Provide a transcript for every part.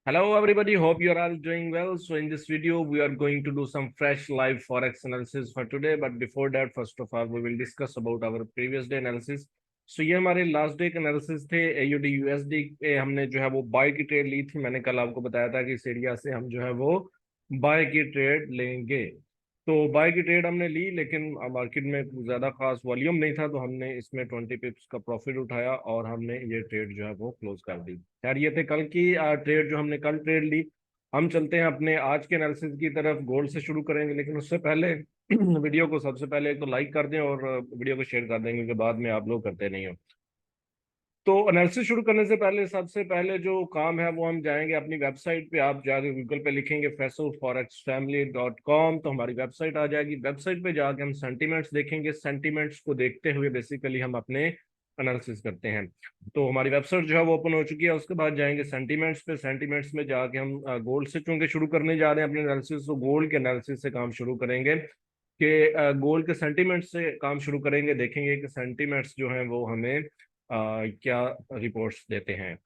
Hello everybody, hope you are all doing well. So in this video, we are going to do some fresh live forex analysis for today. But before that, first of all, we will discuss about our previous day analysis. So ये हमारे last day के analysis थे AUD USD पे हमने जो है वो bye की ट्रेड ली थी। मैंने कल आपको बताया था कि इस एरिया से हम जो है वो बाय की ट्रेड लेंगे। तो बाय की ट्रेड हमने ली, लेकिन मार्केट में कुछ ज्यादा खास वॉल्यूम नहीं था, तो हमने इसमें 20 पिप्स का प्रॉफिट उठाया और हमने ये ट्रेड जो है वो क्लोज कर दी। यार ये थे कल की ट्रेड, जो हमने कल ट्रेड ली। हम चलते हैं अपने आज के एनालिसिस की तरफ। गोल्ड से शुरू करेंगे, लेकिन उससे पहले वीडियो को सबसे पहले एक तो लाइक कर दें और वीडियो को शेयर कर दें, क्योंकि बाद में आप लोग करते नहीं हो। तो एनालिसिस शुरू करने से पहले सबसे पहले जो काम है वो हम जाएंगे अपनी वेबसाइट पे। आप जाके गूगल पे लिखेंगे faisalforexfamily.com, तो हमारी वेबसाइट आ जाएगी। वेबसाइट पे जाके हम सेंटीमेंट्स देखेंगे। सेंटीमेंट्स को देखते हुए बेसिकली हम अपने एनालिसिस करते हैं। तो हमारी वेबसाइट जो है वो ओपन हो चुकी है। उसके बाद जाएंगे सेंटीमेंट्स पे। सेंटीमेंट्स में जाके हम गोल्ड से चूंकि शुरू करने जा रहे हैं अपने एनालिसिस, तो गोल्ड के एनालिसिस से काम शुरू करेंगे कि गोल्ड के सेंटीमेंट्स से काम शुरू करेंगे। देखेंगे कि सेंटीमेंट्स जो हैं वो हमें क्या रिपोर्ट्स देते हैं।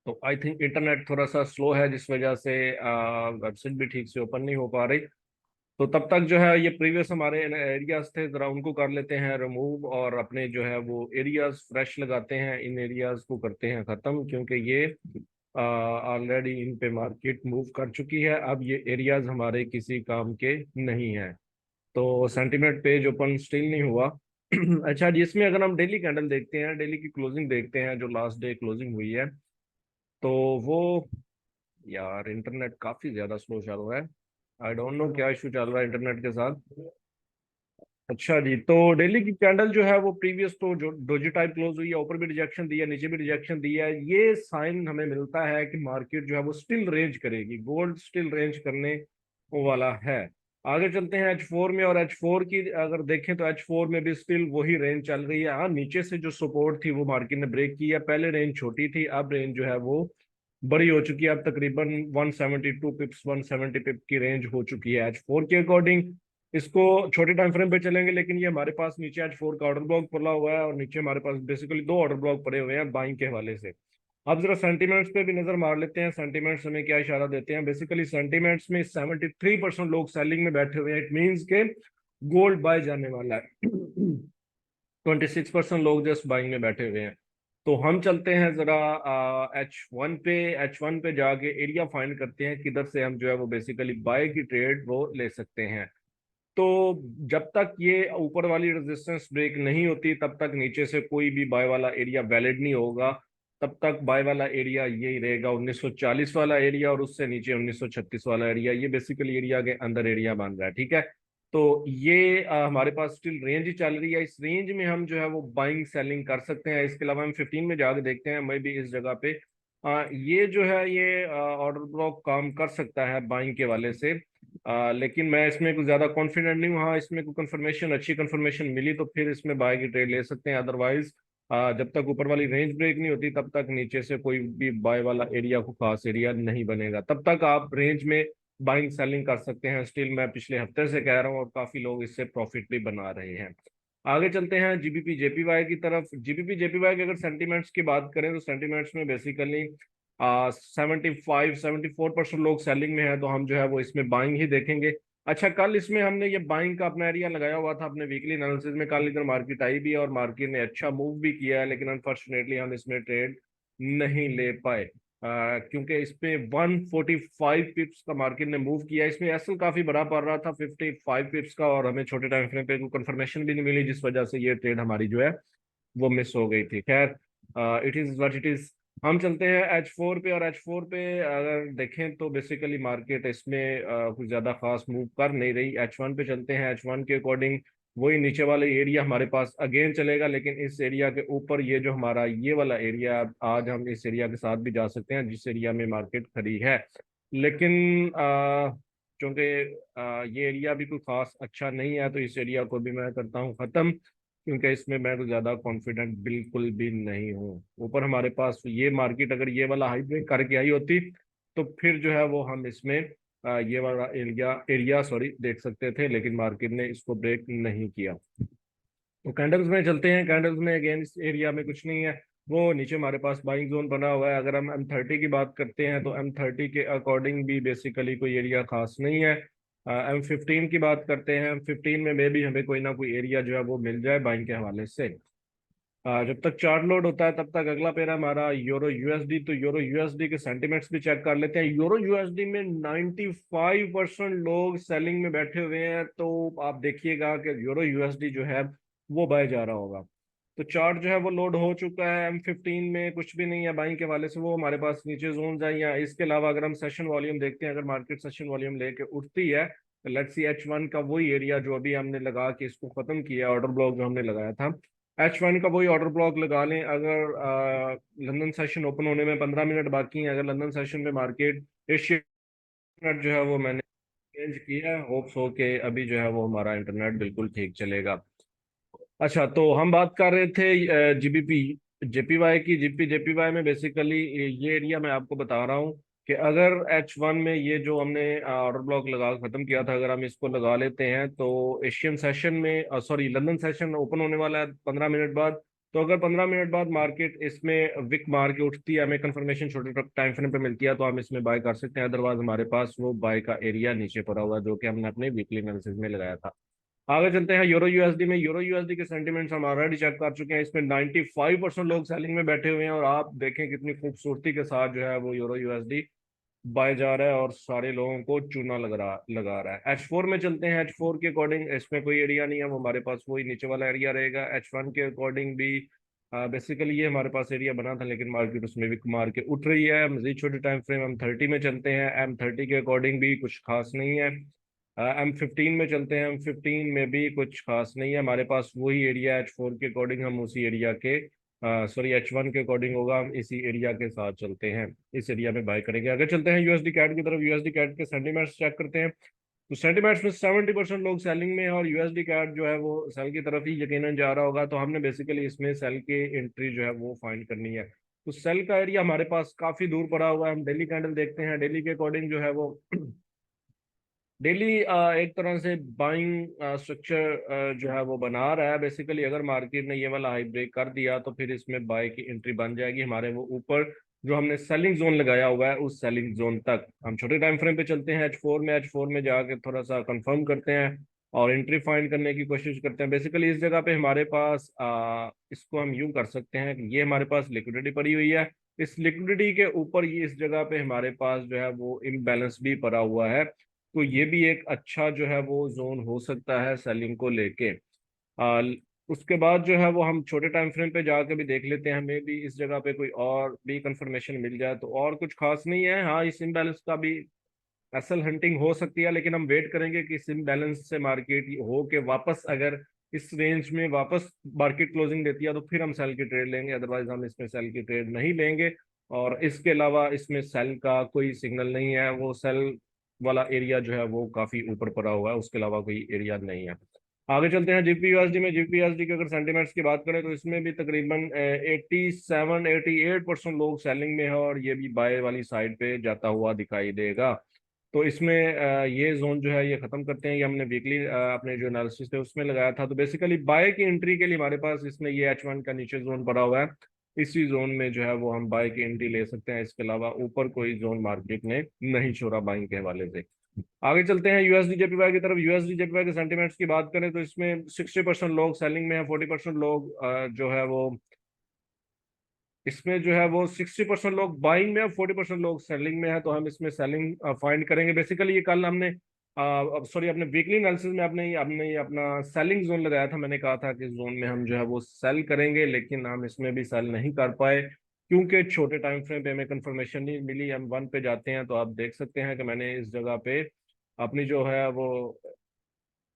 तो आई थिंक इंटरनेट थोड़ा सा स्लो है, जिस वजह से वेबसाइट भी ठीक से ओपन नहीं हो पा रही। तो तब तक जो है ये प्रीवियस हमारे एरियाज थे, जरा उनको कर लेते हैं रिमूव, और अपने जो है वो एरियाज फ्रेश लगाते हैं। इन एरियाज को करते हैं खत्म, क्योंकि ये ऑलरेडी इन पे मार्केट मूव कर चुकी है। अब ये एरियाज हमारे किसी काम के नहीं है। तो सेंटीमेंट पेज ओपन स्टिल नहीं हुआ। अच्छा जी, इसमें अगर हम डेली कैंडल देखते हैं, डेली की क्लोजिंग देखते हैं, जो लास्ट डे क्लोजिंग हुई है, तो वो, यार इंटरनेट काफी ज्यादा स्लो चल रहा है। आई डोंट नो क्या इशू चल रहा है इंटरनेट के साथ। अच्छा जी, तो डेली की कैंडल जो है वो प्रीवियस तो जो डोजी टाइप क्लोज हुई है, ऊपर भी रिजेक्शन दी है, नीचे भी रिजेक्शन दी है। ये साइन हमें मिलता है कि मार्केट जो है वो स्टिल रेंज करेगी। गोल्ड स्टिल रेंज करने वाला है। आगे चलते हैं H4 में, और H4 की अगर देखें तो H4 में भी स्टिल वही रेंज चल रही है। हाँ, नीचे से जो सपोर्ट थी वो मार्केट ने ब्रेक किया। पहले रेंज छोटी थी, अब रेंज जो है वो बड़ी हो चुकी है। अब तकरीबन 172 पिप्स, 170 पिप की रेंज हो चुकी है H4 के अकॉर्डिंग। इसको छोटे टाइम फ्रेम पे चलेंगे, लेकिन ये हमारे पास नीचे H4 का ऑर्डर ब्लॉक पड़ा हुआ है, और नीचे हमारे पास बेसिकली दो ऑर्डर ब्लॉक पड़े हुए हैं बाइंग के हवाले से। अब जरा सेंटीमेंट्स पे भी नजर मार लेते हैं। सेंटीमेंट्स हमें क्या इशारा देते हैं? बेसिकली सेंटीमेंट्स में 73% लोग सेलिंग में बैठे हुए हैं। इट मीन्स के गोल्ड बाय जाने वाला है। 26% लोग जस्ट बाइंग में बैठे हुए हैं। तो हम चलते हैं जरा H1 पे जाके एरिया फाइंड करते हैं किधर से हम जो है वो बेसिकली बाय की ट्रेड वो ले सकते हैं। तो जब तक ये ऊपर वाली रेजिस्टेंस ब्रेक नहीं होती, तब तक नीचे से कोई भी बाय वाला एरिया वैलिड नहीं होगा। तब तक बाय वाला एरिया यही रहेगा 1940 वाला एरिया, और उससे नीचे 1936 वाला एरिया। ये बेसिकली एरिया के अंदर एरिया बन रहा है, ठीक है। तो ये हमारे पास स्टिल रेंज ही चल रही है। इस रेंज में हम जो है वो बाइंग सेलिंग कर सकते हैं। इसके अलावा हम 15 में जाके देखते हैं, मैं भी इस जगह पे ये जो है ये ऑर्डर ब्लॉक काम कर सकता है बाइंग के वाले से। लेकिन मैं इसमें कुछ ज्यादा कॉन्फिडेंट नहीं हूँ। हाँ, इसमें कोई कंफर्मेशन, अच्छी कंफर्मेशन मिली तो फिर इसमें बाय की ट्रेड ले सकते हैं। अदरवाइज जब तक ऊपर वाली रेंज ब्रेक नहीं होती, तब तक नीचे से कोई भी बाय वाला एरिया को खास एरिया नहीं बनेगा। तब तक आप रेंज में बाइंग सेलिंग कर सकते हैं। स्टिल मैं पिछले हफ्ते से कह रहा हूँ, और काफी लोग इससे प्रॉफिट भी बना रहे हैं। आगे चलते हैं जीबीपी जेपीवाई की तरफ। जीबीपी जेपीवाई के अगर सेंटीमेंट्स की बात करें, तो सेंटीमेंट्स में बेसिकली 74% लोग सेलिंग में है, तो हम जो है वो इसमें बाइंग ही देखेंगे। अच्छा, कल इसमें हमने ये बाइंग का अपना एरिया लगाया हुआ था अपने वीकली एनालिसिस में। कल इधर मार्केट आई भी है और मार्केट ने अच्छा मूव भी किया है, लेकिन अनफॉर्चुनेटली हम इसमें ट्रेड नहीं ले पाए, क्योंकि इस पे 145 पिप्स का मार्केट ने मूव किया। इसमें एसल काफी बड़ा पड़ रहा था 55 पिप्स का, और हमें छोटे टाइम फ्रेम पे कोई कंफर्मेशन भी नहीं मिली, जिस वजह से ये ट्रेड हमारी जो है वो मिस हो गई थी। खैर, it is what it is. हम चलते हैं H4 पे, और H4 पे अगर देखें तो बेसिकली मार्केट इसमें कुछ ज्यादा खास मूव कर नहीं रही। H1 पे चलते हैं। H1 के अकॉर्डिंग वही नीचे वाले एरिया हमारे पास अगेन चलेगा, लेकिन इस एरिया के ऊपर ये जो हमारा ये वाला एरिया, आज हम इस एरिया के साथ भी जा सकते हैं जिस एरिया में मार्केट खड़ी है। लेकिन चूंकि ये एरिया भी कोई खास अच्छा नहीं है, तो इस एरिया को भी मैं करता हूँ खत्म, क्योंकि इसमें मैं कुछ ज्यादा कॉन्फिडेंट बिल्कुल भी नहीं हूँ। ऊपर हमारे पास ये मार्केट अगर ये वाला हाई ब्रेक करके आई होती, तो फिर जो है वो हम इसमें ये वाला एरिया एरिया सॉरी देख सकते थे, लेकिन मार्केट ने इसको ब्रेक नहीं किया। तो कैंडल्स में चलते हैं। कैंडल्स में अगेन इस एरिया में कुछ नहीं है। वो नीचे हमारे पास बाइंग जोन बना हुआ है। अगर हम M30 की बात करते हैं तो M30 के अकॉर्डिंग भी बेसिकली कोई एरिया खास नहीं है। M15 की बात करते हैं, M15 में भी हमें कोई ना कोई एरिया जो है वो मिल जाए बाइंग के हवाले से। जब तक चार्ट लोड होता है तब तक अगला पेरा हमारा यूरो यूएसडी। तो यूरो यूएसडी के सेंटीमेंट्स भी चेक कर लेते हैं। यूरो यूएसडी में 95% लोग सेलिंग में बैठे हुए हैं, तो आप देखिएगा कि यूरो यूएसडी जो है वो बाय जा रहा होगा। तो चार्ट जो है वो लोड हो चुका है। M15 में कुछ भी नहीं है बाइंग के वाले से, वो हमारे पास नीचे जोन है। या इसके अलावा अगर हम सेशन वॉल्यूम देखते हैं, अगर मार्केट सेशन वॉल्यूम लेके उठती है तो लेट्स सी H1 का वही एरिया जो अभी हमने लगा के इसको खत्म किया, ऑर्डर ब्लॉक जो हमने लगाया था, H1 का वही ऑर्डर ब्लॉक लगा लें। अगर लंदन सेशन ओपन होने में 15 मिनट बाकी हैं, अगर लंदन सेशन में मार्केट एशिया इंटरनेट जो है वो मैंने चेंज किया है, होप्स हो के अभी जो है वो हमारा इंटरनेट बिल्कुल ठीक चलेगा। अच्छा, तो हम बात कर रहे थे जीबीपी जेपीवाई की। जीपी जेपीवाई में बेसिकली ये एरिया मैं आपको बता रहा हूँ कि अगर H1 में ये जो हमने ऑर्डर ब्लॉक लगा खत्म किया था, अगर हम इसको लगा लेते हैं तो एशियन सेशन में, सॉरी लंदन सेशन ओपन होने वाला है 15 मिनट बाद। तो अगर 15 मिनट बाद मार्केट इसमें विक मार के उठती है, हमें कंफर्मेशन छोटे टाइम फ्रेम पे मिलती है, तो हम इसमें बाय कर सकते हैं। अदरवाइज हमारे पास वो बाय का एरिया नीचे पड़ा हुआ है जो कि हमने अपने वीकली एनालिसिस में लगाया था। आगे चलते हैं यूरो यूएसडी में। यूरो यूएसडी के सेंटीमेंट्स हम ऑलरेडी चेक कर चुके हैं। इसमें 95% लोग सेलिंग में बैठे हुए हैं, और आप देखें कितनी खूबसूरती के साथ जो है वो यूरो यूएसडी बाय जा रहा है और सारे लोगों को चूना लगा रहा है। H4 में चलते हैं। H4 के अकॉर्डिंग इसमें कोई एरिया नहीं है, वो हमारे पास वही नीचे वाला एरिया रहेगा। H1 के अकॉर्डिंग भी बेसिकली ये हमारे पास एरिया बना था, लेकिन मार्केट उसमें भी मार के उठ रही है। मजीद छोटे टाइम फ्रेम M30 में चलते हैं। M30 के अकॉर्डिंग भी कुछ खास नहीं है। M15 में चलते हैं। M15 में भी कुछ खास नहीं है, हमारे पास वही एरिया H4 के अकॉर्डिंग, हम उसी एरिया के, सॉरी H1 के अकॉर्डिंग होगा, हम इसी एरिया के साथ चलते हैं, इस एरिया में बाय करेंगे। अगर चलते हैं यूएसडी कैट की तरफ, यूएसडी कैट के सेंटीमेंट्स चेक करते हैं। तो सेंटीमेंट्स में 70% लोग सेलिंग में है, और यूएसडी कैट जो है वो सेल की तरफ ही यकीनन जा रहा होगा। तो हमने बेसिकली इसमें सेल की एंट्री जो है वो फाइंड करनी है। तो सेल का एरिया हमारे पास काफी दूर पड़ा हुआ है। हम डेली कैंडल देखते हैं, डेली के अकॉर्डिंग जो है वो डेली एक तरह से बाइंग स्ट्रक्चर जो है वो बना रहा है। बेसिकली अगर मार्केट ने ये वाला हाई ब्रेक कर दिया तो फिर इसमें बाय की एंट्री बन जाएगी हमारे वो ऊपर जो हमने सेलिंग जोन लगाया हुआ है, उस सेलिंग जोन तक। हम छोटे टाइम फ्रेम पे चलते हैं। H4 में जाके थोड़ा सा कंफर्म करते हैं और एंट्री फाइंड करने की कोशिश करते हैं। बेसिकली इस जगह पे हमारे पास इसको हम यूं कर सकते हैं कि ये हमारे पास लिक्विडिटी पड़ी हुई है। इस लिक्विडिटी के ऊपर ये इस जगह पे हमारे पास जो है वो इम्बैलेंस भी पड़ा हुआ है। तो ये भी एक अच्छा जो है वो जोन हो सकता है सेलिंग को लेके। आ, उसके बाद जो है वो हम छोटे टाइम फ्रेम पे जाके भी देख लेते हैं, हमें भी इस जगह पे कोई और भी कंफर्मेशन मिल जाए। तो और कुछ खास नहीं है। हाँ, इस इम्बैलेंस का भी असल हंटिंग हो सकती है, लेकिन हम वेट करेंगे कि इस इम्बैलेंस से मार्केट हो के वापस अगर इस रेंज में वापस मार्केट क्लोजिंग देती है तो फिर हम सेल की ट्रेड लेंगे, अदरवाइज हम इसमें सेल की ट्रेड नहीं लेंगे। और इसके अलावा इसमें सेल का कोई सिग्नल नहीं है, वो सेल वाला एरिया जो है वो काफी ऊपर पड़ा हुआ है, उसके अलावा कोई एरिया नहीं है। आगे चलते हैं जीपीयूएसडी में। जीपीयूएसडी के अगर सेंटीमेंट्स की बात करें तो इसमें भी तकरीबन 87-88% लोग सेलिंग में है, और ये भी बाय वाली साइड पे जाता हुआ दिखाई देगा। तो इसमें ये जोन जो है ये खत्म करते हैं। ये हमने वीकली अपने जो एनालिसिस थे उसमें लगाया था। तो बेसिकली बाय की एंट्री के लिए हमारे पास इसमें ये H1 का नीचे जोन पड़ा हुआ है, इसी जोन में जो है वो हम बाय की एंट्री ले सकते हैं। इसके अलावा ऊपर कोई जोन मार्केट ने नहीं छोड़ा बाइंग के हवाले से। आगे चलते हैं यूएसडी जेपीवाई की तरफ। यूएसडी जेपीवाई के सेंटीमेंट्स की बात करें तो इसमें 60% लोग सेलिंग में है, 40% लोग जो है वो इसमें जो है वो 60% लोग बाइंग में है, 40% लोग सेलिंग में है। तो हम इसमें सेलिंग फाइंड करेंगे। बेसिकली ये कल हमने सॉरी अपने वीकली एनालिसिस में आपने हमने ये अपना सेलिंग जोन लगाया था। मैंने कहा था कि जोन में हम जो है वो सेल करेंगे, लेकिन हम इसमें भी सेल नहीं कर पाए क्योंकि छोटे टाइम फ्रेम पे हमें कंफर्मेशन नहीं मिली। हम वन पे जाते हैं तो आप देख सकते हैं कि मैंने इस जगह पे अपनी जो है वो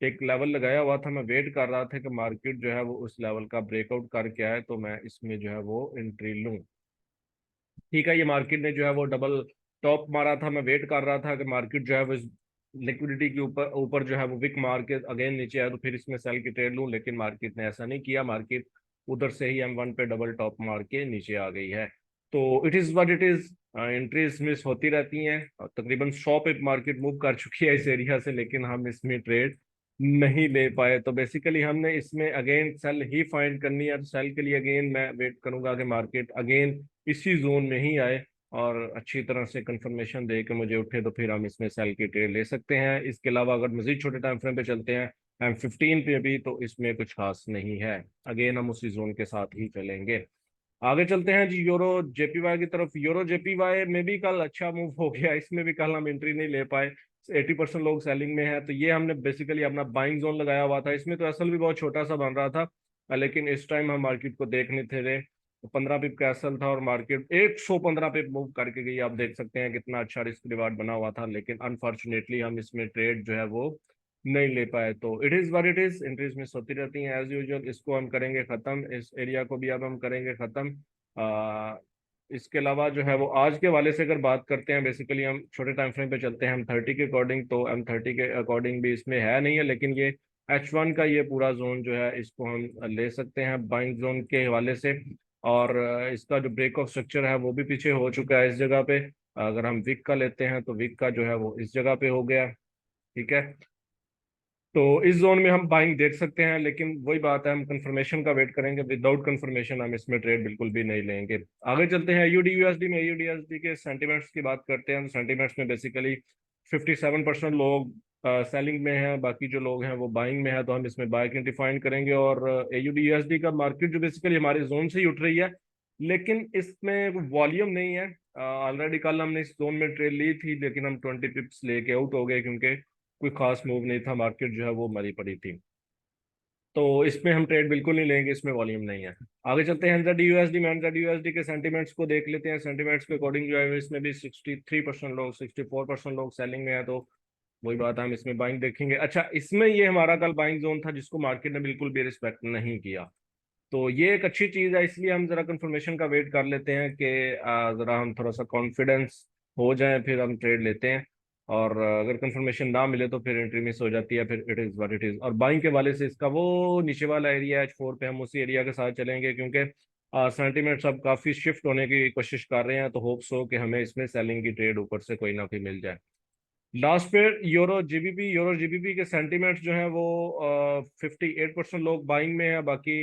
एक लेवल लगाया हुआ था। मैं वेट कर रहा था कि मार्केट जो है वो उस लेवल का ब्रेकआउट करके आए तो मैं इसमें जो है वो एंट्री लूं। ठीक है, ये मार्केट ने जो है वो डबल टॉप मारा था। मैं वेट कर रहा था कि मार्केट जो है वो लिक्विडिटी के ऊपर ऊपर जो है वो विक मार के अगेन नीचे आया तो फिर इसमें सेल की ट्रेड लूं, लेकिन मार्केट ने ऐसा नहीं किया। मार्केट उधर से ही M1 पे डबल टॉप मार के नीचे आ गई है। तो it is what it is. Entries miss होती रहती हैं, और तकरीबन 100 पे मार्केट मूव कर चुकी है इस एरिया से, लेकिन हम इसमें ट्रेड नहीं ले पाए। तो बेसिकली हमने इसमें अगेन सेल ही फाइंड करनी है। तो सेल के लिए अगेन मैं वेट करूंगा कि मार्केट अगेन इसी जोन में ही आए और अच्छी तरह से कंफर्मेशन दे के मुझे उठे, तो फिर हम इसमें सेल की ट्रेड ले सकते हैं। इसके अलावा अगर मजीद छोटे टाइम फ्रेम पे चलते हैं M15 पे भी, तो इसमें कुछ खास नहीं है, अगेन हम उसी जोन के साथ ही चलेंगे। आगे चलते हैं जी यूरो जेपीवाई की तरफ। यूरो जेपीवाई में भी कल अच्छा मूव हो गया, इसमें भी कल हम एंट्री नहीं ले पाए। 80% लोग सेलिंग में है, तो ये हमने बेसिकली अपना बाइंग जोन लगाया हुआ था। इसमें तो असल भी बहुत छोटा सा बन रहा था, लेकिन इस टाइम हम मार्केट को देख नहीं थे रहे। तो 15 पिप का असल था और मार्केट 115 पिप मूव करके गई। आप देख सकते हैं कितना अच्छा रिस्क रिवार्ड बना हुआ था, लेकिन अनफॉर्चुनेटली हम इसमें ट्रेड जो है वो नहीं ले पाए। तो it is what it is, entries miss होती रहती हैं एज यूजुअल। इसको हम करेंगे खत्म, इस एरिया को भी अब हम करेंगे खत्म। आ, इसके अलावा जो है वो आज के वाले से अगर बात करते हैं, बेसिकली हम छोटे टाइम फ्रेम पे चलते हैं M30 के अकॉर्डिंग। तो M30 के अकॉर्डिंग भी इसमें है नहीं है, लेकिन ये H1 का ये पूरा जोन जो है इसको हम ले सकते हैं बाइंग जोन के हवाले से। और इसका जो ब्रेक ऑफ स्ट्रक्चर है वो भी पीछे हो चुका है इस जगह पे। अगर हम विक का लेते हैं तो विक का जो है वो इस जगह पे हो गया। ठीक है, तो इस जोन में हम बाइंग देख सकते हैं, लेकिन वही बात है, हम कंफर्मेशन का वेट करेंगे। विदाउट कंफर्मेशन हम इसमें ट्रेड बिल्कुल भी नहीं लेंगे। आगे चलते हैं यूडी यूएसडी में। यूडी यूएसडी के सेंटीमेंट्स की बात करते हैं। तो सेंटीमेंट्स में बेसिकली 57% लोग सेलिंग में हैं, बाकी जो लोग हैं वो बाइंग में है। तो हम इसमें बाय की डिफाइन करेंगे। और एयूडी यूएसडी का मार्केट जो बेसिकली हमारे जोन से ही उठ रही है, लेकिन इसमें वॉल्यूम नहीं है। ऑलरेडी कल हमने इस जोन में ट्रेड ली थी, लेकिन हम 20 पिप्स लेके आउट हो गए, क्योंकि कोई खास मूव नहीं था, मार्केट जो है वो मरी पड़ी थी। तो इसमें हम ट्रेड बिल्कुल नहीं लेंगे, इसमें वॉल्यूम नहीं है। आगे चलते हैं एनजेड यूएसडी में। एनजेड यूएसडी के सेंटीमेंट्स को देख लेते हैं। सेंटीमेंट्स के अकॉर्डिंग जो है इसमें भी 63% लोग, 64% लोग सेलिंग में है। तो वही बात है, हम इसमें बाइंग देखेंगे। अच्छा, इसमें ये हमारा कल बाइंग जोन था जिसको मार्केट ने बिल्कुल भी रिस्पेक्ट नहीं किया। तो ये एक अच्छी चीज है, इसलिए हम जरा कंफर्मेशन का वेट कर लेते हैं कि जरा हम थोड़ा सा कॉन्फिडेंस हो जाए, फिर हम ट्रेड लेते हैं। और अगर कंफर्मेशन ना मिले तो फिर एंट्री मिस हो जाती है, फिर it is what it is. और बाइंग के वाले से इसका वो नीचे वाला एरिया H4 पे हम उसी एरिया के साथ चलेंगे, क्योंकि सेंटीमेंट्स अब काफी शिफ्ट होने की कोशिश कर रहे हैं। तो होप्स हो कि हमें इसमें सेलिंग की ट्रेड ऊपर से कोई ना कोई मिल जाए। लास्ट पे यूरो जीबीपी। यूरो जीबीपी के सेंटीमेंट्स जो हैं वो 58% लोग बाइंग में है, बाकी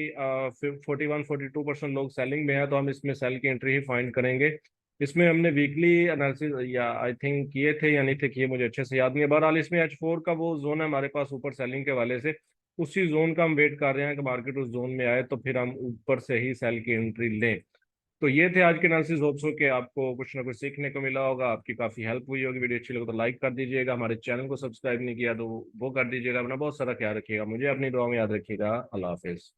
42% लोग सेलिंग में है। तो हम इसमें सेल की एंट्री ही फाइंड करेंगे। इसमें हमने वीकली एनालिसिस या आई थिंक किए थे या नहीं थे किए, मुझे अच्छे से याद नहीं है। बहरहाल इसमें H4 का वो जोन है हमारे पास ऊपर सेलिंग के वाले से, उसी जोन का हम वेट कर रहे हैं कि मार्केट उस जोन में आए, तो फिर हम ऊपर से ही सेल की एंट्री लें। तो ये थे आज के एनालिसिस। होप्स हो कि आपको कुछ ना कुछ सीखने को मिला होगा, आपकी काफी हेल्प हुई होगी। वीडियो अच्छी लगे तो लाइक कर दीजिएगा, हमारे चैनल को सब्सक्राइब नहीं किया तो वो कर दीजिएगा। अपना बहुत सारा ख्याल रखिएगा, मुझे अपनी दुआ में याद रखिएगा। अल्लाह हाफिज।